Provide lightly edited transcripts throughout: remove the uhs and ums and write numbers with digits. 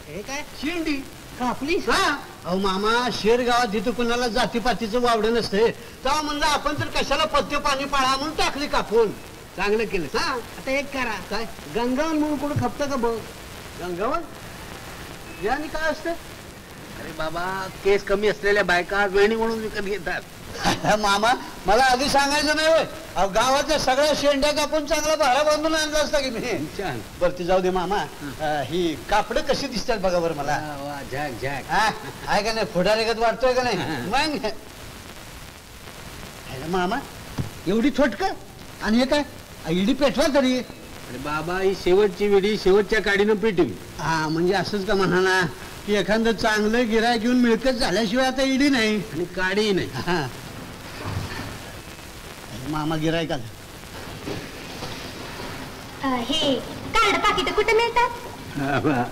हे काय शेंडी कापली? हा. अहो मामा, शेर गावात जिथं कुणाला जातीपातीचं वावडं नसते तेव्हा म्हणलं आपण तर कशाला पथ्य पाणी पाळा म्हणून टाकली कापून. चांगलं केलं. हा. आता एक करा, काय गंगावन म्हणून कुठं खपतं का बघ. गंगावन याने काय असतं? अरे बाबा, केस कमी असलेल्या बायका वेणी म्हणून विकत घेतात. मामा, मला आधी सांगायचं नाही होय. अहो गावातल्या सगळ्या शेंड्या कापून चांगला भारा बांधून आणला असता की मी. छान. बरं ती जाऊ दे मामा. ही कापडं कशी दिसतात बघा बरं मला. वा, झॅक झॅक. हा, आहे का नाही? फुटारेगत वाटतोय का नाही? मग मामा एवढी छोटक आणि हे काय इडी पेटवा तरी. अरे बाबा, ही शेवटची विडी शेवटच्या काडीनं पेटवी. हा, म्हणजे असंच का म्हणा ना की एखादं चांगलं गिरायक घेऊन मिळकत झाल्याशिवाय आता इडी नाही आणि काडी नाही. हा. मामा गिरायक आलं. हे कार्ड पाकिट कुठे मिळतात?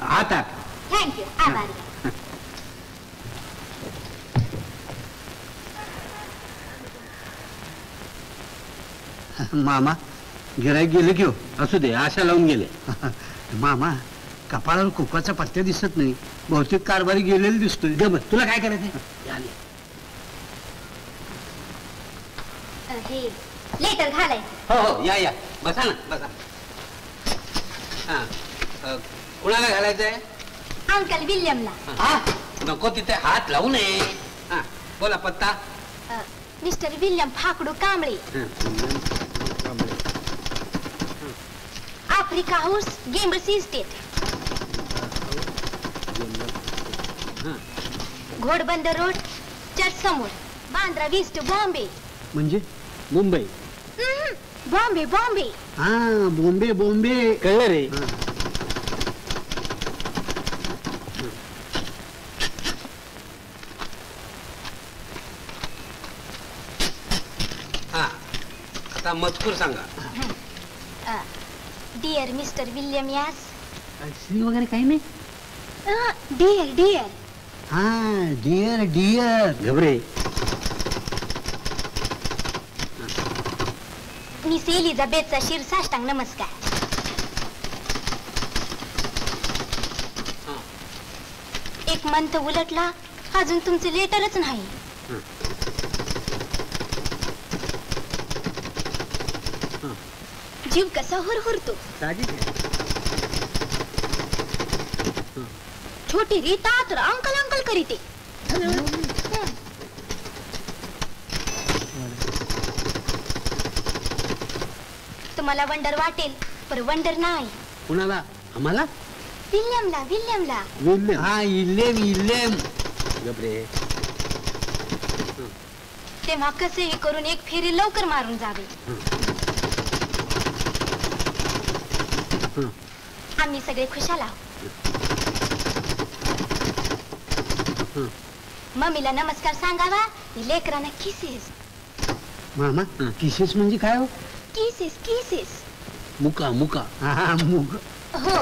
आता थँक्यू, आभारी. मामा गिरायक गेले की हो. असू दे, आशा लावून गेले. मामा, कपाळावर कुकाचा पत्त्या दिसत नाही. बहुतेक कारभारी गेलेली दिसतोय. तुला काय करायचंय? हे लेटर घालाय. हो हो, या या, बसा ना, बसा. हा, कुणाला घालायचंय? अंकल विल्यमला. हा, नको तिथे हात लावू नये. हा, बोला पत्ता. Mister William Phakdu Kamble, Africa house, गेम्बर्स इस्टेट, घोडबंदर रोड, चर्च समोर, बांद्रा वेस्ट, बॉम्बे. म्हणजे मुंबई. बॉम्बे बॉम्बे. हा, बॉम्बे बॉम्बे. कळलं रे. हा, आता मजकूर सांगा. डिअर मिस्टर विल्यम यास. श्री वगैरे काही नाही. Dear dear. हा, डिअर डिअर. घबरे. मिस एलिझाबेथचा शिरसाष्टांग नमस्कार. एक मंथ उलटला, अजून तुमचे लेटरच नाही. जीव कसा हुरहुरतो. छोटी रीता तर अंकल अंकल करीते. तुम्हाला वंडर वाटेल, पण वंडर नाही. कुणाला? आम्हाला? विल्यमला विल्यमला. विल्यम. हा, इल्लेम इल्लेम. घबरे. तेव्हा कसेही करून एक फेरी लवकर मारून जावे. आम्ही सगळे खुशाल आहोत. मम्मीला नमस्कार सांगावा, लेकरांना किसेस. मामा, किसेस म्हणजे काय हो? Kisses kisses. मुका मुका. हा, मुग. हो.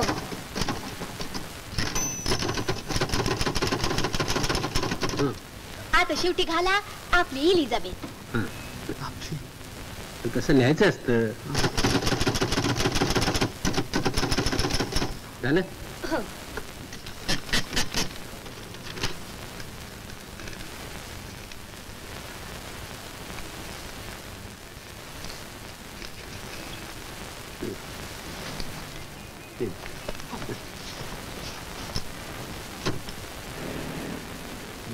आता शेवटी घाला आपली एलिझाबेथ. कसं लिहायचं असतं. झालं? हो.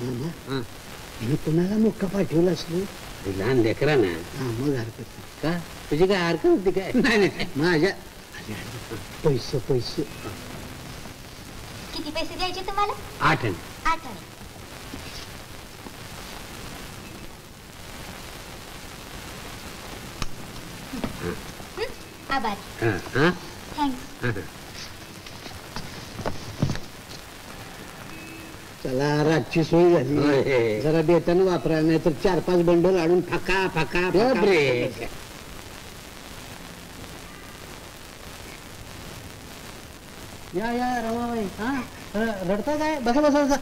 मामा, मी कुणाला मुक्का पाठवला असलो? लहान लेकरा ना. मग हरकत नाही. का तुझी काय हरकत होती काय? नाही नाही, माझ्या पैसे पैसे. किती पैसे द्यायचे तुम्हाला? 8 आणे. 8 आणे. आभारी. थँक्स. चला, रातची सोय झाली. होय. जरा बेतानं वापरा, नाही तर 4-5 बंडल आणून फाका फाका घबरे. या या रमाबाई. हा, रडता काय? बसा बसा बसा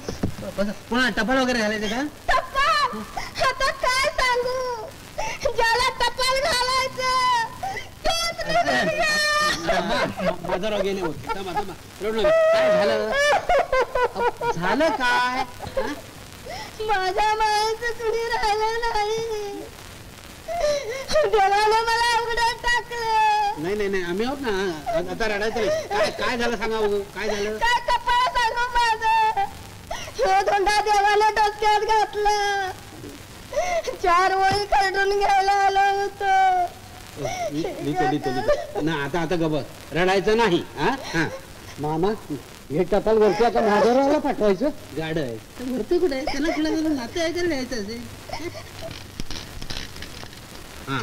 बसा. पुन्हा टपाल वगैरे घालायचं का? टपाल? आता काय सांगू, ज्याला टपाल घालायचं तोच नाही. माझा गेले होते थांबा थांबा रडू नका. काय झालं झालं काय हा? माझ्या मायेचं कुणी राहिलं नाही. देवानं मला उघड्यात टाकलं. नाही नाही नाही आम्ही आहोत ना आता रडायचं नाही. काय काय झालं सांगा बघू काय झालं. काय कपाळ सांगू माझं. ह्यो धोंडा देवानं डोक्यात घातला. 4 वळी खरडून घ्यायला आलो होतो. ना आता आता गबस रडायचं नाही हा हा मामा हे टपाल वरती आता नागोराला पाठवायचं गाड आहे तर वरती कुठे आहे त्याला कुठे नातं आहे त्याला लिहायचं असेल हा